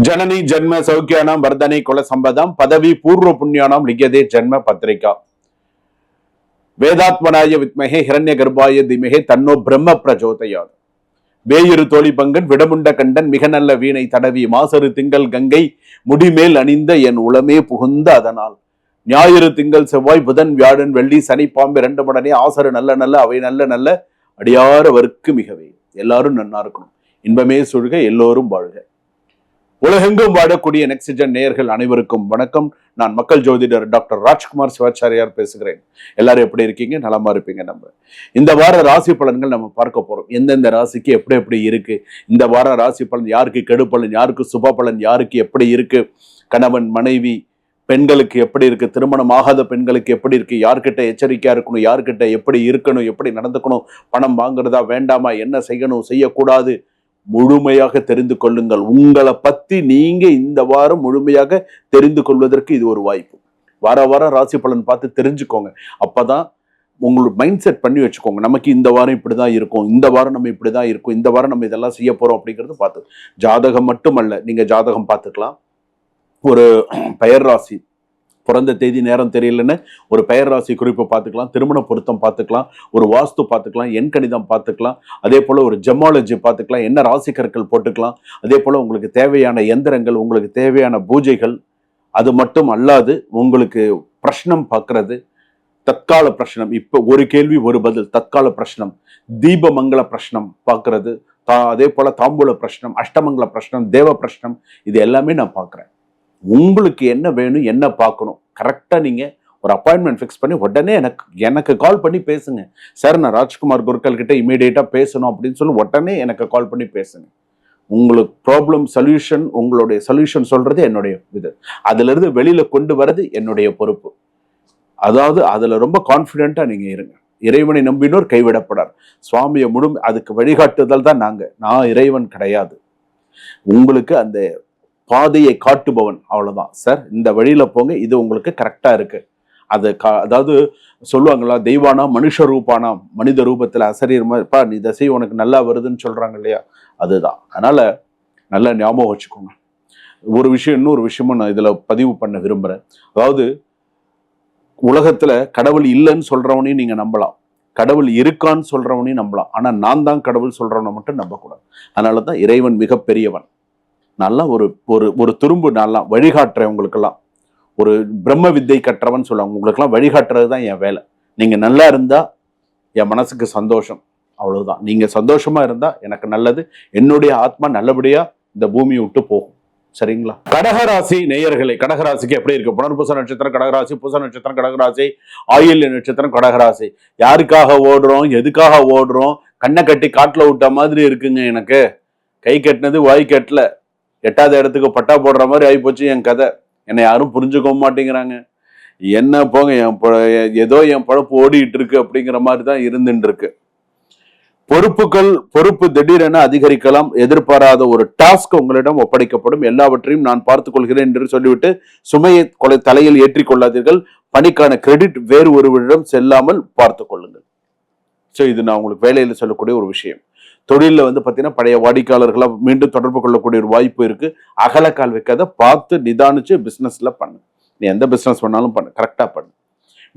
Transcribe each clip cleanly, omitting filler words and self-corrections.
जननी जन्म सौख्यानां वर्धने कुल संपदां पदवी पूर्व पुण्यानां लिख्यते जन्म पत्रिका वेदात्मनाय विद्महे हिरण्य गर्भाय धीमहि तन्नो ब्रह्म प्रचोदयात् வேயிரு தோழி பங்கன் விடமுண்ட கண்டன் மிக நல்ல வீணை தடவி மாசரு திங்கள் கங்கை முடிமேல் அணிந்த என் உளமே புகுந்த அதனால் ஞாயிறு திங்கள் செவ்வாய் புதன் வியாழன் வெள்ளி சனி பாம்பு இரண்டு மடனே ஆசரு நல்ல நல்ல அவை நல்ல நல்ல அடியாரவர்க்கு மிகவே. எல்லாரும் நன்னா இருக்கணும், இன்பமே சொல்க, எல்லோரும் வாழ்க. உலகெங்கும் வாழக்கூடிய நெக்ஸ்ட்ஜென் நேயர்கள் அனைவருக்கும் வணக்கம். நான் மக்கள் ஜோதிடர் டாக்டர் ராஜ்குமார் சிவாச்சாரியார் பேசுகிறேன். எல்லாரும் எப்படி இருக்கீங்க? நலமா இருப்பீங்க. நம்ம இந்த வார ராசி பலன்கள் நம்ம பார்க்க போறோம். எந்தெந்த ராசிக்கு எப்படி எப்படி இருக்கு, இந்த வார ராசி பலன் யாருக்கு கெடு பலன், யாருக்கு சுப பலன், யாருக்கு எப்படி இருக்கு, கணவன் மனைவி பெண்களுக்கு எப்படி இருக்கு, திருமணம் ஆகாத பெண்களுக்கு எப்படி இருக்கு, யார்கிட்ட எச்சரிக்கையா இருக்கணும், யார்கிட்ட எப்படி இருக்கணும், எப்படி நடந்துக்கணும், பணம் வாங்குறதா வேண்டாமா, என்ன செய்யணும் செய்யக்கூடாது, முழுமையாக தெரிந்து கொள்ளுங்கள். உங்களை பத்தி நீங்க இந்த வாரம் முழுமையாக தெரிந்து கொள்வதற்கு இது ஒரு வாய்ப்பு. வார வாரம் ராசி பலன் பார்த்து தெரிஞ்சுக்கோங்க. அப்பதான் உங்களுக்கு மைண்ட் செட் பண்ணி வச்சுக்கோங்க. நமக்கு இந்த வாரம் இப்படிதான் இருக்கும், இந்த வாரம் நம்ம இப்படிதான் இருக்கும், இந்த வாரம் நம்ம இதெல்லாம் செய்ய போறோம் அப்படிங்கிறது பார்த்து. ஜாதகம் மட்டுமல்ல, நீங்க ஜாதகம் பார்த்துக்கலாம், ஒரு பெயர் ராசி பிறந்த தேதி நேரம் தெரியலன்னு ஒரு பெயர் ராசி குறிப்பு பார்த்துக்கலாம், திருமண பொருத்தம் பார்த்துக்கலாம், ஒரு வாஸ்து பார்த்துக்கலாம், எண் கணிதம் பார்த்துக்கலாம், அதே போல் ஒரு ஜெமாலஜி பார்த்துக்கலாம், என்ன ராசி கற்கள் போட்டுக்கலாம், அதே போல் உங்களுக்கு தேவையான எந்திரங்கள், உங்களுக்கு தேவையான பூஜைகள், அது மட்டும் அல்லாது உங்களுக்கு பிரஷ்னம் பார்க்கறது, தற்கால பிரஷ்னம், இப்போ ஒரு கேள்வி ஒரு பதில், தற்கால பிரஷ்னம், தீபமங்கல பிரஷ்னம் பார்க்கறது, அதே போல் தாம்பூல பிரஷ்னம், அஷ்டமங்கல பிரஷ்னம், தேவ பிரஷ்னம், இது எல்லாமே நான் பார்க்குறேன். உங்களுக்கு என்ன வேணும், என்ன பார்க்கணும், கரெக்டாக நீங்கள் ஒரு அப்பாயின்மெண்ட் ஃபிக்ஸ் பண்ணி உடனே எனக்கு கால் பண்ணி பேசுங்க. சார், நான் ராஜ்குமார் குருக்கள் கிட்ட இமீடியட்டாக பேசணும் அப்படின்னு சொல்லி உடனே எனக்கு கால் பண்ணி பேசுங்க. உங்களுக்கு ப்ராப்ளம் சொல்யூஷன், உங்களுடைய சொல்யூஷன் சொல்றது என்னுடைய இது, அதிலிருந்து வெளியில கொண்டு வர்றது என்னுடைய பொறுப்பு. அதாவது அதுல ரொம்ப கான்ஃபிடென்ட்டா நீங்க இருங்க. இறைவனை நம்பினோர் கைவிடப்படார். சுவாமியை அதுக்கு வழிகாட்டுதல் தான் நான் இறைவன் கிடையாது. உங்களுக்கு அந்த பாதையை காட்டுபவன், அவ்வளவுதான். சார், இந்த வழியில போங்க, இது உங்களுக்கு கரெக்டா இருக்கு. அதாவது சொல்லுவாங்களா, தெய்வானா மனுஷ ரூபானா, மனித ரூபத்துல அசரீரமா நீ தசை உனக்கு நல்லா வருதுன்னு சொல்றாங்க இல்லையா, அதுதான். அதனால நல்லா ஞாபகம் வச்சுக்கோங்க. ஒரு விஷயம், இன்னொரு விஷயமும் நான் இதுல பதிவு பண்ண விரும்புறேன். அதாவது உலகத்துல கடவுள் இல்லைன்னு சொல்றவனையும் நீங்க நம்பலாம், கடவுள் இருக்கான்னு சொல்றவனையும் நம்பலாம். ஆனா நான் தான் கடவுள் சொல்றவனை மட்டும் நம்பக்கூடாது. அதனாலதான் இறைவன் மிகப்பெரியவன். நல்லா ஒரு ஒரு ஒரு துரும்பு நல்லா வழிகாட்டுறேன் உங்களுக்கெல்லாம். ஒரு பிரம்ம வித்தை கற்றவன் சொல்லுவாங்க, உங்களுக்கெல்லாம் வழிகாட்டுறது தான் என் வேலை. நீங்க நல்லா இருந்தா என் மனசுக்கு சந்தோஷம், அவ்வளவுதான். நீங்க சந்தோஷமா இருந்தா எனக்கு நல்லது, என்னுடைய ஆத்மா நல்லபடியா இந்த பூமியை விட்டு போகும். சரிங்களா? கடகராசி நேயர்களே, கடகராசிக்கு எப்படி இருக்கு? புனர்பூச நட்சத்திரம் கடகராசி, பூச நட்சத்திரம் கடகராசி, ஆயில்ய நட்சத்திரம் கடகராசி. யாருக்காக ஓடுறோம், எதுக்காக ஓடுறோம், கண்ணை கட்டி காட்டுல விட்ட மாதிரி இருக்குங்க. எனக்கு கை கட்டினது வாய் கட்டல, எட்டாவது இடத்துக்கு பட்டா போடுற மாதிரி ஆகிப்போச்சு என் கதை. என்னை யாரும் புரிஞ்சுக்க மாட்டேங்கிறாங்க. என்ன போங்க, ஏதோ என் பழப்பு ஓடிட்டு இருக்கு அப்படிங்கிற மாதிரி தான் இருந்துட்டு இருக்கு. பொறுப்பு திடீரென அதிகரிக்கலாம். எதிர்பாராத ஒரு டாஸ்க் உங்களிடம் ஒப்படைக்கப்படும். எல்லாவற்றையும் நான் பார்த்துக் கொள்கிறேன் என்று சொல்லிவிட்டு சுமையை தலையில் ஏற்றிக் கொள்ளாதீர்கள். பணிக்கான கிரெடிட் வேறு ஒருவரிடம் செல்லாமல் பார்த்துக் கொள்ளுங்கள். ஸோ இது நான் உங்களுக்கு வேலையில் சொல்லக்கூடிய ஒரு விஷயம். தொழிலில் பார்த்தீங்கன்னா பழைய வாடிக்கையாளர்களா மீண்டும் தொடர்பு கொள்ளக்கூடிய ஒரு வாய்ப்பு இருக்கு. அகலக்கால் வைக்காத, பார்த்து நிதானிச்சு பிசினஸ்ல பண்ணு. நீ எந்த பிசினஸ் பண்ணாலும் பண்ணு, கரெக்டா பண்ணு.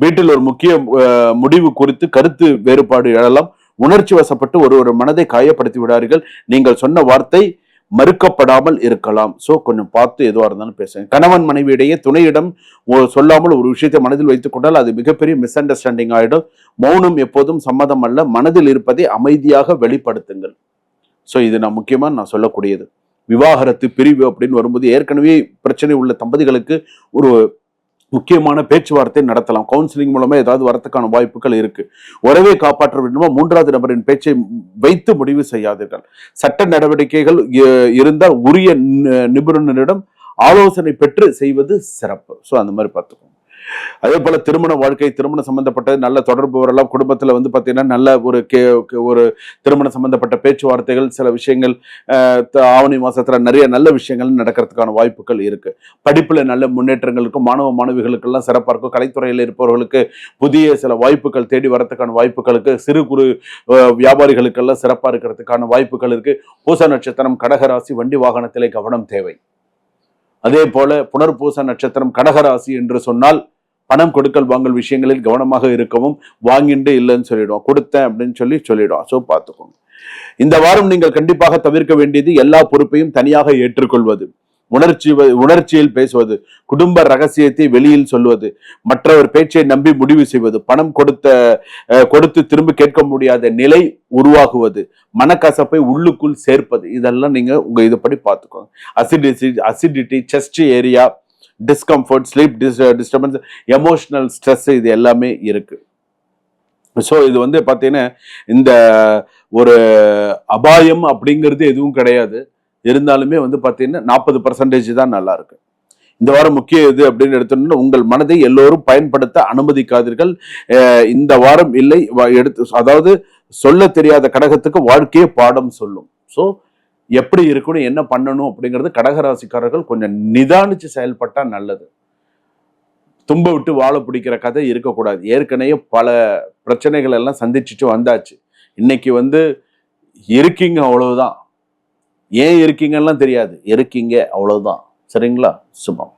வீட்டில் ஒரு முக்கிய முடிவு குறித்து கருத்து வேறுபாடு எழலாம். உணர்ச்சி வசப்பட்டு ஒரு மனதை காயப்படுத்தி விடார்கள். நீங்கள் சொன்ன வார்த்தை மறுக்கப்படாமல் இருக்கலாம். சோ கொஞ்சம் பார்த்து எதுவாக இருந்தாலும் பேசுங்க. கணவன் மனைவியிடையே துணையிடம் சொல்லாமல் ஒரு விஷயத்தை மனதில் வைத்துக் கொண்டால் அது மிகப்பெரிய மிஸ் அண்டர்ஸ்டாண்டிங் ஆயிடும். மௌனம் எப்போதும் சம்மதம் அல்ல, மனதில் இருப்பதை அமைதியாக வெளிப்படுத்துங்கள். சோ இது நான் முக்கியமா சொல்லக்கூடியது. விவாகரத்து பிரிவு அப்படின்னு வரும்போது ஏற்கனவே பிரச்சனை உள்ள தம்பதிகளுக்கு ஒரு முக்கியமான பேச்சுவார்த்தை நடத்தலாம். கவுன்சிலிங் மூலமா ஏதாவது வரத்துக்கான வாய்ப்புகள் இருக்கு. உறவை காப்பாற்ற வேண்டுமா, மூன்றாவது நபரின் பேச்சை வைத்து முடிவு செய்யாதீர்கள். சட்ட நடவடிக்கைகள் இருந்தால் உரிய நிபுணரிடம் ஆலோசனை பெற்று செய்வது சிறப்பு. ஸோ அந்த மாதிரி பார்த்துக்கோங்க. அதே போல திருமண வாழ்க்கை, திருமணம் சம்பந்தப்பட்ட நல்ல தொடர்பு வரலாம். குடும்பத்துல பாத்தீங்கன்னா நல்ல ஒரு திருமணம் சம்பந்தப்பட்ட பேச்சுவார்த்தைகள், சில விஷயங்கள் ஆவணி மாசத்துல நிறைய நல்ல விஷயங்கள் நடக்கிறதுக்கான வாய்ப்புகள் இருக்கு. படிப்புல நல்ல முன்னேற்றங்களுக்கும் மாணவ மாணவிகளுக்கு எல்லாம் சிறப்பா இருக்கும். கலைத்துறையில் இருப்பவர்களுக்கு புதிய சில வாய்ப்புகள் தேடி வரதுக்கான வாய்ப்புகளுக்கு, சிறு குறு வியாபாரிகளுக்கெல்லாம் சிறப்பா இருக்கிறதுக்கான வாய்ப்புகள் இருக்கு. பூச நட்சத்திரம் கடகராசி, வண்டி வாகனத்திலே கவனம் தேவை. அதே போல புனர்பூச நட்சத்திரம் கடகராசி என்று சொன்னால் பணம் கொடுக்கல் வாங்கல் விஷயங்களில் கவனமாக இருக்கவும், வாங்கிட்டு இல்லைன்னு சொல்லிடுவோம், கொடுத்தேன் அப்படின்னு சொல்லிடுவோம். ஸோ பார்த்துக்கோங்க. இந்த வாரம் நீங்கள் கண்டிப்பாக தவிர்க்க வேண்டியது எல்லா பொறுப்பையும் தனியாக ஏற்றுக்கொள்வது, உணர்ச்சியில் பேசுவது, குடும்ப ரகசியத்தை வெளியில் சொல்வது, மற்றவர் பேச்சை நம்பி முடிவு செய்வது, பணம் கொடுத்து திரும்ப கேட்க முடியாத நிலை உருவாகுவது, மனக்கசப்பை உள்ளுக்குள் சேர்ப்பது, இதெல்லாம் நீங்க உங்க இதுபடி பார்த்துக்கோங்க. Acidity, chest area discomfort, sleep disturbance, emotional stress, இது எல்லாமே இருக்கு. ஸோ இது வந்து பார்த்தீங்கன்னா இந்த ஒரு அபாயம் அப்படிங்கிறது எதுவும் கிடையாது. இருந்தாலுமே வந்து பார்த்தீங்கன்னா 40% தான் நல்லா இருக்கு. இந்த வாரம் முக்கிய இது அப்படின்னு எடுத்தோம்னா, உங்கள் மனதை எல்லோரும் பயன்படுத்த அனுமதிக்காதீர்கள். இந்த வாரம் இல்லை அதாவது சொல்ல தெரியாத கடகத்துக்கு வாழ்க்கையே பாடம் சொல்லும். ஸோ எப்படி இருக்கணும், என்ன பண்ணணும் அப்படிங்கிறது கடகராசிக்காரர்கள் கொஞ்சம் நிதானிச்சு செயல்பட்டா நல்லது. தும்ப விட்டு வாழ பிடிக்கிற கதை இருக்கக்கூடாது. ஏற்கனவே பல பிரச்சனைகள் எல்லாம் சந்திச்சுட்டு வந்தாச்சு. இன்னைக்கு வந்து இருக்கீங்க, அவ்வளவுதான். ஏன் இருக்கீங்கலாம் தெரியாது, இருக்கீங்க அவ்வளவுதான். சரிங்களா? சுபம்.